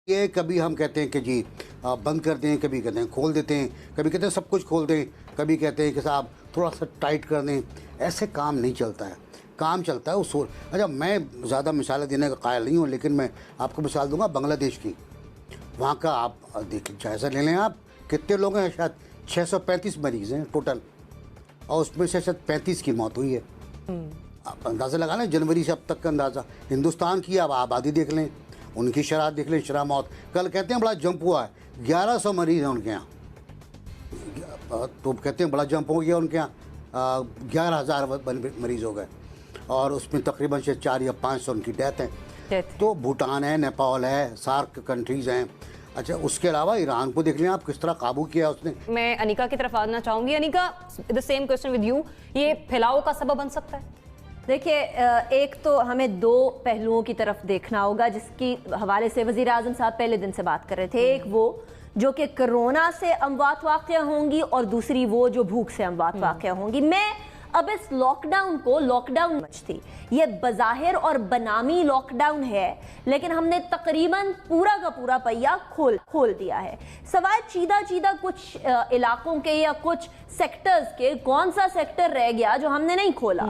یہ کبھی ہم کہتے ہیں کہ جی بند کر دیں، کبھی کہتے ہیں کھول دیتے ہیں، کبھی کہتے ہیں سب کچھ کھول دیں، کبھی کہتے ہیں کہ صاحب تھوڑا سا ٹائٹ کر دیں. ایسے کام نہیں چلتا ہے. کام چلتا ہے اصول. اچھا میں زیادہ مثالیں دینے کا قائل نہیں ہوں، لیکن میں آپ کو مثال دوں گا بنگلہ دیش کی. وہاں کا آپ دیکھ جائزہ لے لیں. آپ کتنے لوگ ہیں؟ شاید 635 مریض ہیں ٹوٹل، اور اس میں سے شاید 35 کی موت ہوئی ہے. آپ اندازہ لگا لیں جنوری سے اب تک کا اندازہ. ہندوستان کی آپ آبادی دیکھ لیں، ان کی شرح دیکھ لیں، شرح موت. کل کہتے ہیں بڑا جمپ ہوا ہے، 1100 مریض ہیں ان کے یہاں. تو کہتے ہیں بڑا جمپ ہو گیا ان کے یہاں، 11,000 مریض ہو گئے، اور اس میں تقریباً 400 یا 500 ان کی ڈیتھ ہیں. تو بھوٹان ہے، نیپال ہے، سارک کنٹریز ہیں. اچھا اس کے علاوہ ایران کو دیکھ لیں آپ، کس طرح قابو کیا اس نے. میں انیکا کی طرف آنا چاہوں گی. انیکا، the same question with you. یہ پھیلاؤ کا سبب بن سکتا ہے؟ دیکھیے، ایک تو ہمیں دو پہلوؤں کی طرف دیکھنا ہوگا جس کی حوالے سے وزیر اعظم صاحب پہلے دن سے بات کر رہے تھے. ایک وہ جو کہ کرونا سے اموات واقع ہوں گی، اور دوسری وہ جو بھوک سے اموات واقع ہوں گی. میں اب اس لاک ڈاؤن کو لاک ڈاؤن سمجھتی. یہ بظاہر اور بنامی لاک ڈاؤن ہے، لیکن ہم نے تقریباً پورا کا پورا پہیا کھول دیا ہے. سوائے چیدہ کچھ علاقوں کے یا کچھ سیکٹرز کے، کون سا سیکٹر رہ گیا جو ہم نے نہیں کھولا؟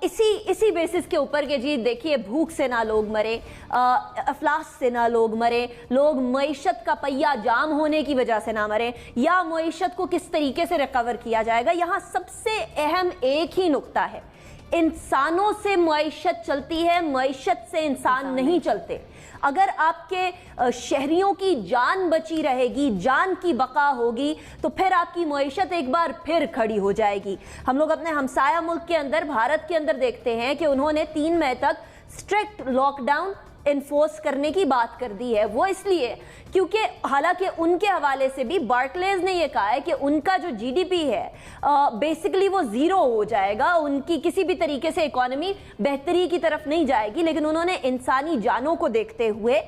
اسی بیسس کے اوپر کہ جی دیکھیے بھوک سے نہ لوگ مرے، افلاس سے نہ لوگ مرے، لوگ معیشت کا پہیا جام ہونے کی وجہ سے نہ مرے، یا معیشت کو کس طریقے سے ریکور کیا جائے گا. یہاں سب سے اہم ایک ہی نقطہ ہے، انسانوں سے معیشت چلتی ہے، معیشت سے انسان نہیں چلتے. اگر آپ کے شہریوں کی جان بچی رہے گی، جان کی بقا ہوگی، تو پھر آپ کی معیشت ایک بار پھر کھڑی ہو جائے گی. ہم لوگ اپنے ہمسایہ ملک کے اندر، بھارت کے اندر دیکھتے ہیں کہ انہوں نے 3 مئی تک اسٹرکٹ لاک ڈاؤن انفورس کرنے کی بات کر دی ہے. وہ اس لیے کیونکہ حالانکہ ان کے حوالے سے بھی بارکلیز نے یہ کہا ہے کہ ان کا جو جی ڈی پی ہے بیسیکلی وہ 0 ہو جائے گا، ان کی کسی بھی طریقے سے اکانومی بہتری کی طرف نہیں جائے گی. لیکن انہوں نے انسانی جانوں کو دیکھتے ہوئے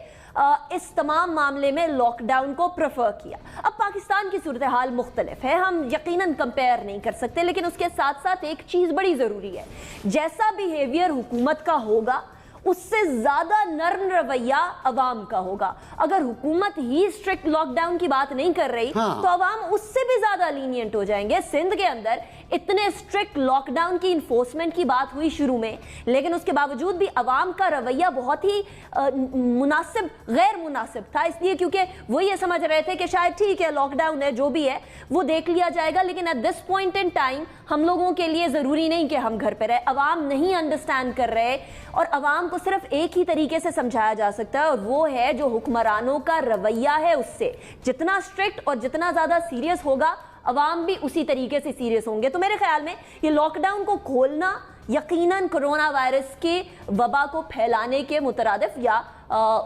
اس تمام معاملے میں لاک ڈاؤن کو پریفر کیا. اب پاکستان کی صورتحال مختلف ہے، ہم یقیناً کمپیئر نہیں کر سکتے، لیکن اس کے ساتھ ساتھ ایک چیز بڑی ضروری ہے. جیسا بیہیویئر حکومت کا ہوگا، اس سے زیادہ نرم رویہ عوام کا ہوگا. اگر حکومت ہی اسٹرکٹ لاک ڈاؤن کی بات نہیں کر رہی تو عوام اس سے بھی زیادہ لینینٹ ہو جائیں گے. سندھ کے اندر اتنے اسٹرکٹ لاک ڈاؤن کی انفورسمنٹ کی بات ہوئی شروع میں، لیکن اس کے باوجود بھی عوام کا رویہ بہت ہی غیر مناسب تھا. اس لیے کیونکہ وہ یہ سمجھ رہے تھے کہ شاید ٹھیک ہے لاک ڈاؤن ہے، جو بھی ہے وہ دیکھ لیا جائے گا، لیکن at this point in time ہم لوگوں کے لیے ضروری نہیں کہ ہم گھر پہ رہے. عوام نہیں انڈرسٹینڈ کر رہے، اور عوام کو صرف ایک ہی طریقے سے سمجھایا جا سکتا ہے، اور وہ ہے جو حکمرانوں کا رویہ ہے. اس سے جتنا اسٹرکٹ اور جتنا زیادہ سیریس ہوگا، عوام بھی اسی طریقے سے سیریس ہوں گے. تو میرے خیال میں یہ لاک ڈاؤن کو کھولنا یقیناً کرونا وائرس کے وبا کو پھیلانے کے مترادف یا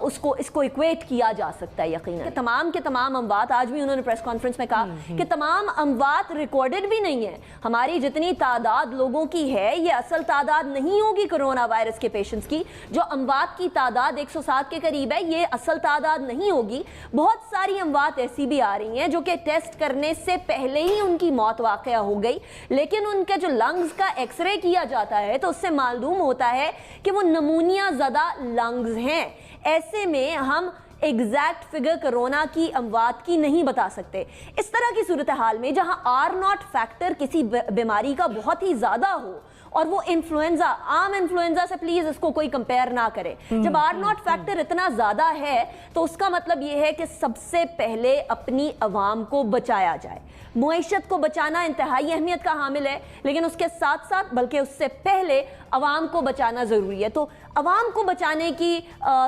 اس کو ایکویٹ کیا جا سکتا ہے یقیناً. کہ تمام کے تمام اموات، آج بھی انہوں نے پریس کانفرنس میں کہا کہ تمام اموات ریکارڈڈ بھی نہیں ہیں. ہماری جتنی تعداد لوگوں کی ہے یہ اصل تعداد نہیں ہوگی کرونا وائرس کے پیشنٹس کی. جو اموات کی تعداد 107 کے قریب ہے، یہ اصل تعداد نہیں ہوگی. بہت ساری اموات ایسی بھی آ رہی ہیں جو کہ ٹیسٹ کرنے سے پہلے ہی ان کی موت واقع ہو گئی، لیکن ان کے جو لنگز کا ایکس رے کیا جاتا ہے تو اس سے معلوم ہوتا ہے کہ وہ نمونیا زدہ لنگز ہیں. ایسے میں ہم ایگزیکٹ فگر کرونا کی اموات کی نہیں بتا سکتے. اس طرح کی صورتحال میں جہاں R0 فیکٹر کسی بیماری کا بہت ہی زیادہ ہو، اور وہ انفلوئنزا، عام انفلوئنزا سے پلیز اس کو کوئی کمپیئر نہ کرے. جب R0 فیکٹر اتنا زیادہ ہے تو اس کا مطلب یہ ہے کہ سب سے پہلے اپنی عوام کو بچایا جائے. معیشت کو بچانا انتہائی اہمیت کا حامل ہے، لیکن اس کے ساتھ ساتھ بلکہ اس سے پہلے عوام کو بچانا ضروری ہے. تو عوام کو بچانے کی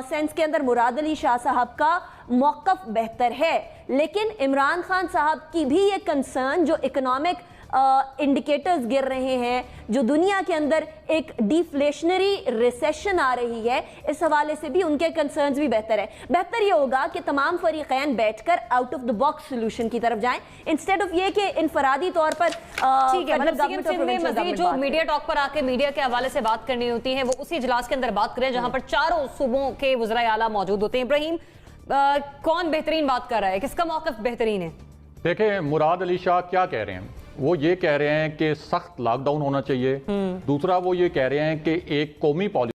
سینس کے اندر مراد علی شاہ صاحب کا موقف بہتر ہے، لیکن عمران خان صاحب کی بھی یہ کنسرن جو اکنامک انڈیکیٹرز گر رہے ہیں، جو دنیا کے اندر ایک ڈیفلیشنری ریسیشن آ رہی ہے، اس حوالے سے بھی ان کے کنسرنز بھی بہتر ہیں. بہتر یہ ہوگا کہ تمام فریقین بیٹھ کر out of the box solution کی طرف جائیں، انسٹیڈ آف یہ کہ انفرادی طور پر ٹھیک ہے. مزید جو میڈیا ٹاک پر آ کے میڈیا کے حوالے سے بات کرنی ہوتی ہے وہ اسی اجلاس کے اندر بات کریں جہاں پر چاروں صوبوں کے وزرائے اعلیٰ موجود ہوتے ہیں. ابراہیم، کون بہترین بات کر رہا ہے، کس کا موقف بہترین ہے؟ دیکھیں مراد علی شاہ کیا کہہ رہے ہیں. وہ یہ کہہ رہے ہیں کہ سخت لاک ڈاؤن ہونا چاہیے. دوسرا وہ یہ کہہ رہے ہیں کہ ایک قومی پالیسی